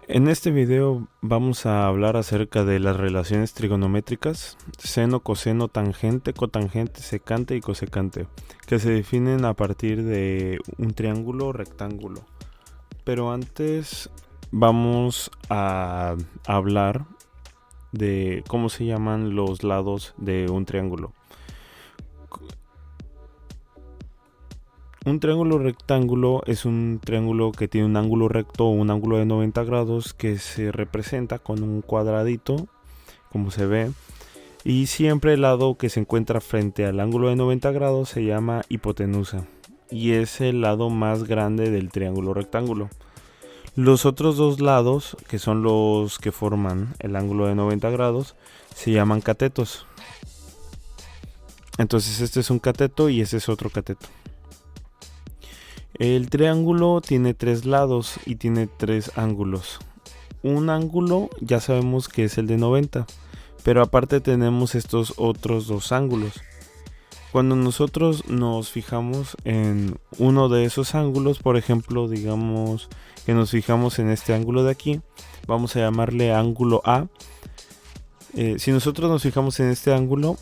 En este video vamos a hablar acerca de las relaciones trigonométricas, seno, coseno, tangente, cotangente, secante y cosecante, que se definen a partir de un triángulo rectángulo. Pero antes vamos a hablar de cómo se llaman los lados de un triángulo. Un triángulo rectángulo es un triángulo que tiene un ángulo recto o un ángulo de 90 grados que se representa con un cuadradito, como se ve, y siempre el lado que se encuentra frente al ángulo de 90 grados se llama hipotenusa y es el lado más grande del triángulo rectángulo. Los otros dos lados, que son los que forman el ángulo de 90 grados, se llaman catetos. Entonces este es un cateto y ese es otro cateto. El triángulo tiene tres lados y tiene tres ángulos. Un ángulo ya sabemos que es el de 90, pero aparte tenemos estos otros dos ángulos. Cuando nosotros nos fijamos en uno de esos ángulos, por ejemplo, digamos que nos fijamos en este ángulo de aquí, vamos a llamarle ángulo A. Si nosotros nos fijamos en este ángulo,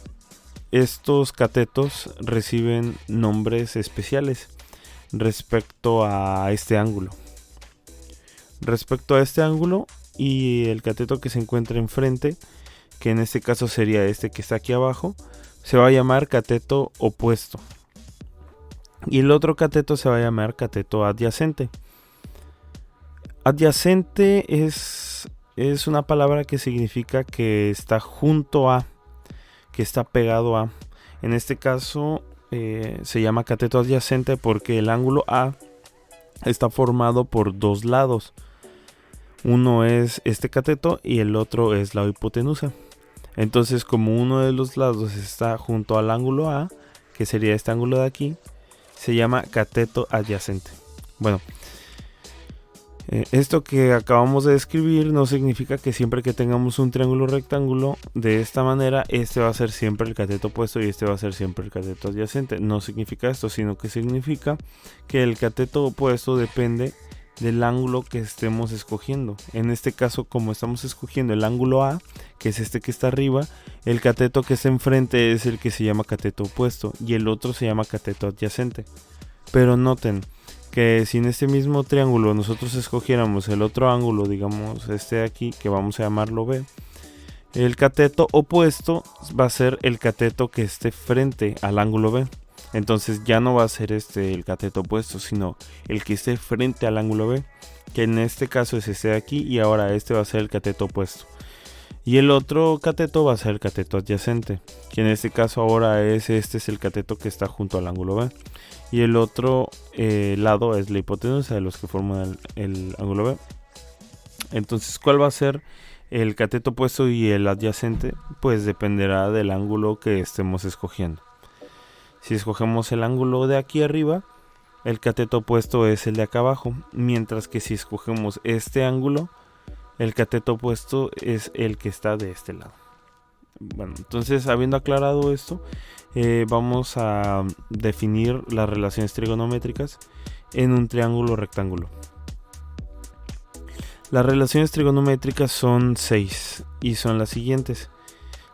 estos catetos reciben nombres especiales respecto a este ángulo. Respecto a este ángulo y el cateto que se encuentra enfrente, que en este caso sería este que está aquí abajo, se va a llamar cateto opuesto. Y el otro cateto se va a llamar cateto adyacente. Adyacente es una palabra que significa que está junto a, que está pegado a. En este caso se llama cateto adyacente porque el ángulo A está formado por dos lados. Uno es este cateto y el otro es la hipotenusa. Entonces, como uno de los lados está junto al ángulo A, que sería este ángulo de aquí, se llama cateto adyacente. Bueno, esto que acabamos de describir no significa que siempre que tengamos un triángulo rectángulo de esta manera, este va a ser siempre el cateto opuesto y este va a ser siempre el cateto adyacente. No significa esto, sino que significa que el cateto opuesto depende del ángulo que estemos escogiendo. En este caso, como estamos escogiendo el ángulo A, que es este que está arriba, el cateto que está enfrente es el que se llama cateto opuesto y el otro se llama cateto adyacente. Pero noten que si en este mismo triángulo nosotros escogiéramos el otro ángulo, digamos este de aquí, que vamos a llamarlo B, el cateto opuesto va a ser el cateto que esté frente al ángulo B. Entonces ya no va a ser este el cateto opuesto, sino el que esté frente al ángulo B, que en este caso es este de aquí, y ahora este va a ser el cateto opuesto. Y el otro cateto va a ser el cateto adyacente, que en este caso ahora este es el cateto que está junto al ángulo B. Y el otro lado es la hipotenusa de los que forman el ángulo B. Entonces, ¿cuál va a ser el cateto opuesto y el adyacente? Pues dependerá del ángulo que estemos escogiendo. Si escogemos el ángulo de aquí arriba, el cateto opuesto es el de acá abajo, mientras que si escogemos este ángulo, el cateto opuesto es el que está de este lado. Bueno, entonces habiendo aclarado esto, vamos a definir las relaciones trigonométricas en un triángulo rectángulo. Las relaciones trigonométricas son 6 y son las siguientes.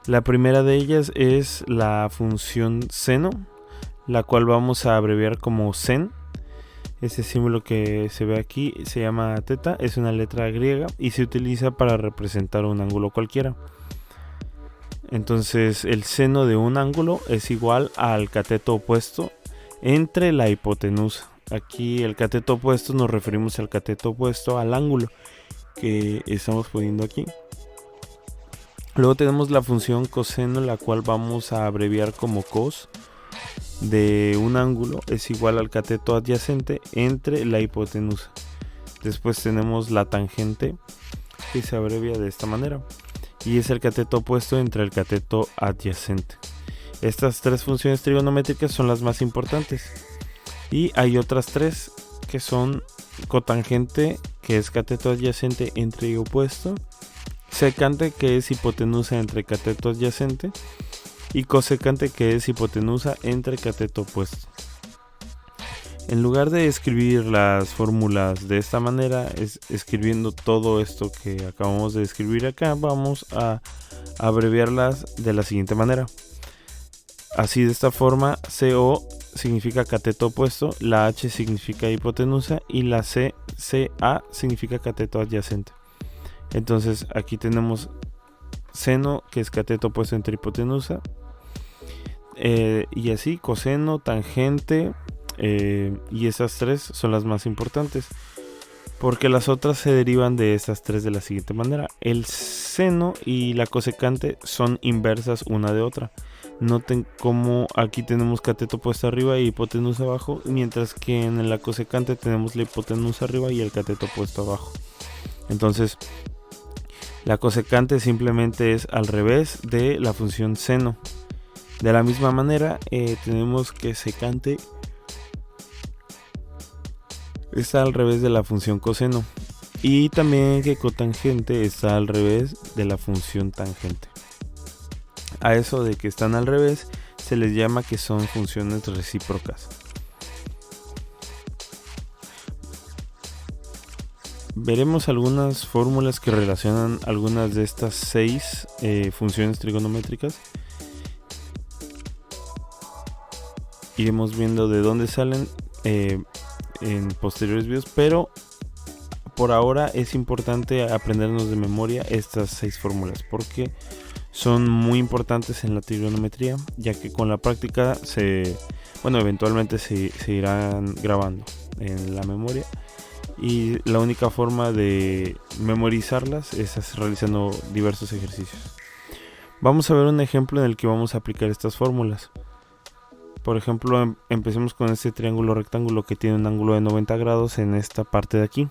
La primera de ellas es la función seno, la cual vamos a abreviar como sen. Este símbolo que se ve aquí se llama teta, es una letra griega y se utiliza para representar un ángulo cualquiera. Entonces el seno de un ángulo es igual al cateto opuesto entre la hipotenusa. Aquí el cateto opuesto nos referimos al cateto opuesto al ángulo que estamos poniendo aquí. Luego tenemos la función coseno, la cual vamos a abreviar como cos de un ángulo es igual al cateto adyacente entre la hipotenusa. Después tenemos la tangente, que se abrevia de esta manera y es el cateto opuesto entre el cateto adyacente. Estas tres funciones trigonométricas son las más importantes y hay otras tres que son cotangente, que es cateto adyacente entre y opuesto, secante, que es hipotenusa entre cateto adyacente, y cosecante, que es hipotenusa entre cateto opuesto. En lugar de escribir las fórmulas de esta manera, escribiendo todo esto que acabamos de escribir acá, vamos a abreviarlas de la siguiente manera. Así, de esta forma, CO significa cateto opuesto, la H significa hipotenusa y la CA significa cateto adyacente. Entonces aquí tenemos seno, que es cateto opuesto entre hipotenusa, y así coseno, tangente, y esas tres son las más importantes, porque las otras se derivan de estas tres de la siguiente manera. El seno y la cosecante son inversas una de otra. Noten cómo aquí tenemos cateto opuesto arriba y hipotenusa abajo, mientras que en la cosecante tenemos la hipotenusa arriba y el cateto opuesto abajo. Entonces, la cosecante simplemente es al revés de la función seno. De la misma manera, tenemos que secante está al revés de la función coseno, y también que cotangente está al revés de la función tangente. A eso de que están al revés se les llama que son funciones recíprocas. Veremos algunas fórmulas que relacionan algunas de estas 6 funciones trigonométricas. Iremos viendo de dónde salen en posteriores videos, pero por ahora es importante aprendernos de memoria estas 6 fórmulas porque son muy importantes en la trigonometría, ya que con la práctica eventualmente se irán grabando en la memoria, y la única forma de memorizarlas es realizando diversos ejercicios. Vamos a ver un ejemplo en el que vamos a aplicar estas fórmulas. Por ejemplo, empecemos con este triángulo rectángulo que tiene un ángulo de 90 grados en esta parte de aquí,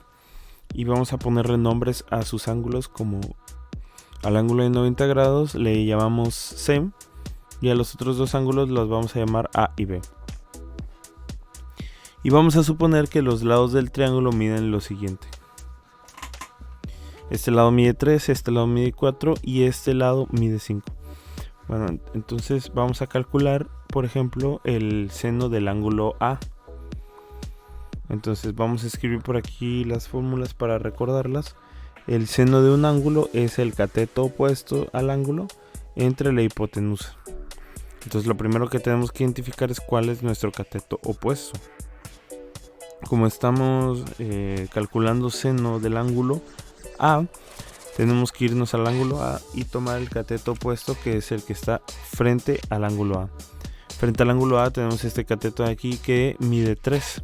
y vamos a ponerle nombres a sus ángulos. Como al ángulo de 90 grados le llamamos C, y a los otros dos ángulos los vamos a llamar A y B. Y vamos a suponer que los lados del triángulo miden lo siguiente: este lado mide 3, este lado mide 4 y este lado mide 5. Bueno, entonces vamos a calcular, por ejemplo, el seno del ángulo A. Entonces vamos a escribir por aquí las fórmulas para recordarlas. El seno de un ángulo es el cateto opuesto al ángulo entre la hipotenusa. Entonces lo primero que tenemos que identificar es cuál es nuestro cateto opuesto. Como estamos calculando seno del ángulo A, tenemos que irnos al ángulo A y tomar el cateto opuesto, que es el que está frente al ángulo A. Frente al ángulo A tenemos este cateto de aquí que mide 3.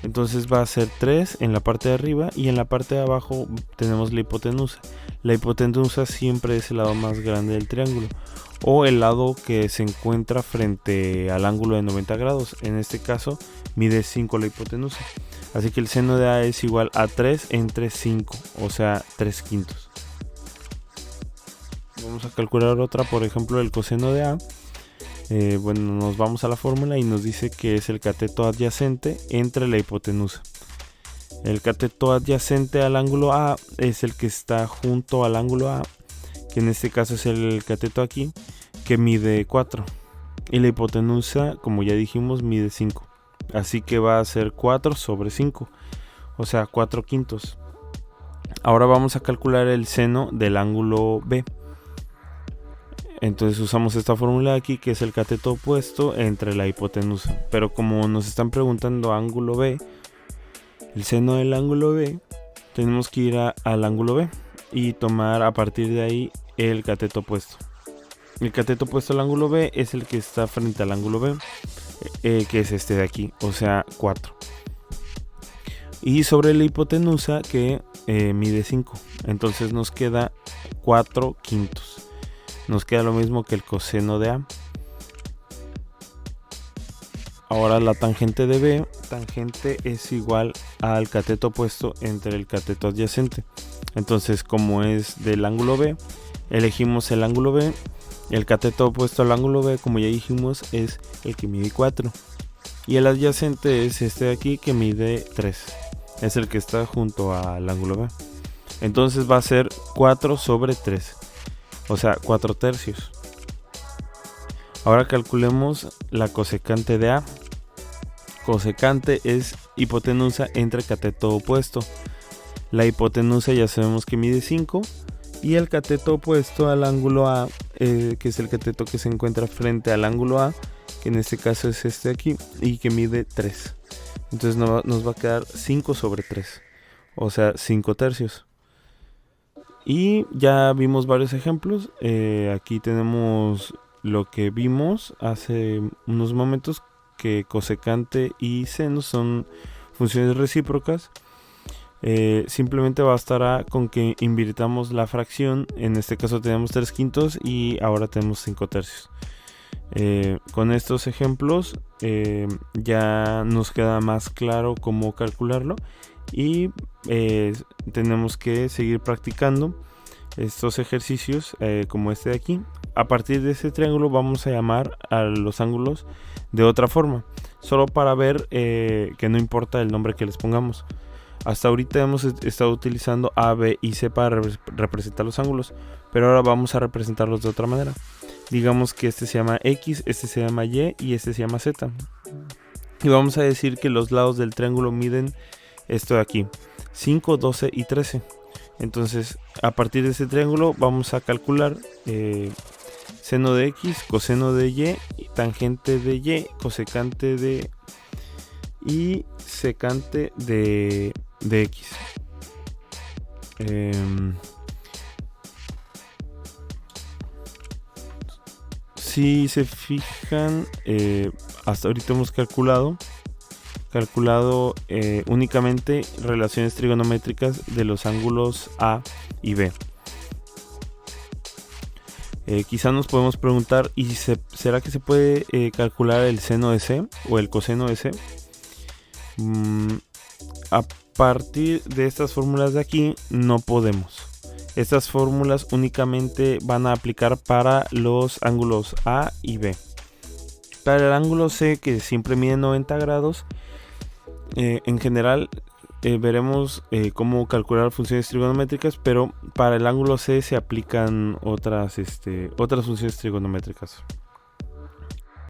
Entonces va a ser 3 en la parte de arriba, y en la parte de abajo tenemos la hipotenusa. La hipotenusa siempre es el lado más grande del triángulo, o el lado que se encuentra frente al ángulo de 90 grados. En este caso mide 5 la hipotenusa. Así que el seno de A es igual a 3 entre 5, o sea 3/5. Vamos a calcular otra, por ejemplo el coseno de A. Nos vamos a la fórmula y nos dice que es el cateto adyacente entre la hipotenusa. El cateto adyacente al ángulo A es el que está junto al ángulo A, que en este caso es el cateto aquí, que mide 4. Y la hipotenusa, como ya dijimos, mide 5. Así que va a ser 4 sobre 5, o sea 4/5. Ahora vamos a calcular el seno del ángulo B. Entonces usamos esta fórmula de aquí, que es el cateto opuesto entre la hipotenusa. Pero como nos están preguntando ángulo B, el seno del ángulo B, tenemos que ir al ángulo B y tomar a partir de ahí el cateto opuesto. El cateto opuesto al ángulo B es el que está frente al ángulo B, que es este de aquí, o sea 4. Y sobre la hipotenusa, que mide 5, entonces nos queda 4/5. Nos queda lo mismo que el coseno de A. Ahora la tangente de B, tangente es igual al cateto opuesto entre el cateto adyacente. Entonces, como es del ángulo B, elegimos el ángulo B. El cateto opuesto al ángulo B, como ya dijimos, es el que mide 4. Y el adyacente es este de aquí, que mide 3. Es el que está junto al ángulo B. Entonces va a ser 4 sobre 3. O sea, 4/3. Ahora calculemos la cosecante de A. Cosecante es hipotenusa entre cateto opuesto. La hipotenusa ya sabemos que mide 5 y el cateto opuesto al ángulo A, que es el cateto que se encuentra frente al ángulo A, que en este caso es este aquí, y que mide 3. Entonces nos va a quedar 5 sobre 3, o sea 5 tercios. Y ya vimos varios ejemplos. Aquí tenemos lo que vimos hace unos momentos, que cosecante y seno son funciones recíprocas. Simplemente bastará con que invirtamos la fracción. En este caso tenemos 3/5 y ahora tenemos 5 tercios. Con estos ejemplos ya nos queda más claro cómo calcularlo, y tenemos que seguir practicando estos ejercicios como este de aquí. A partir de este triángulo vamos a llamar a los ángulos de otra forma, solo para ver que no importa el nombre que les pongamos. Hasta ahorita hemos estado utilizando A, B y C para representar los ángulos, pero ahora vamos a representarlos de otra manera. Digamos que este se llama X, este se llama Y y este se llama Z. Y vamos a decir que los lados del triángulo miden esto de aquí, 5, 12 y 13. Entonces, a partir de este triángulo vamos a calcular seno de X, coseno de Y, tangente de Y, cosecante de y secante de X. Si se fijan, hasta ahorita hemos calculado únicamente relaciones trigonométricas de los ángulos A y B. Quizá nos podemos preguntar, ¿y será que se puede calcular el seno de C o el coseno de C? A partir de estas fórmulas de aquí no podemos. Estas fórmulas únicamente van a aplicar para los ángulos A y B. Para el ángulo C, que siempre mide 90 grados, en general veremos cómo calcular funciones trigonométricas, pero para el ángulo C se aplican otras funciones trigonométricas.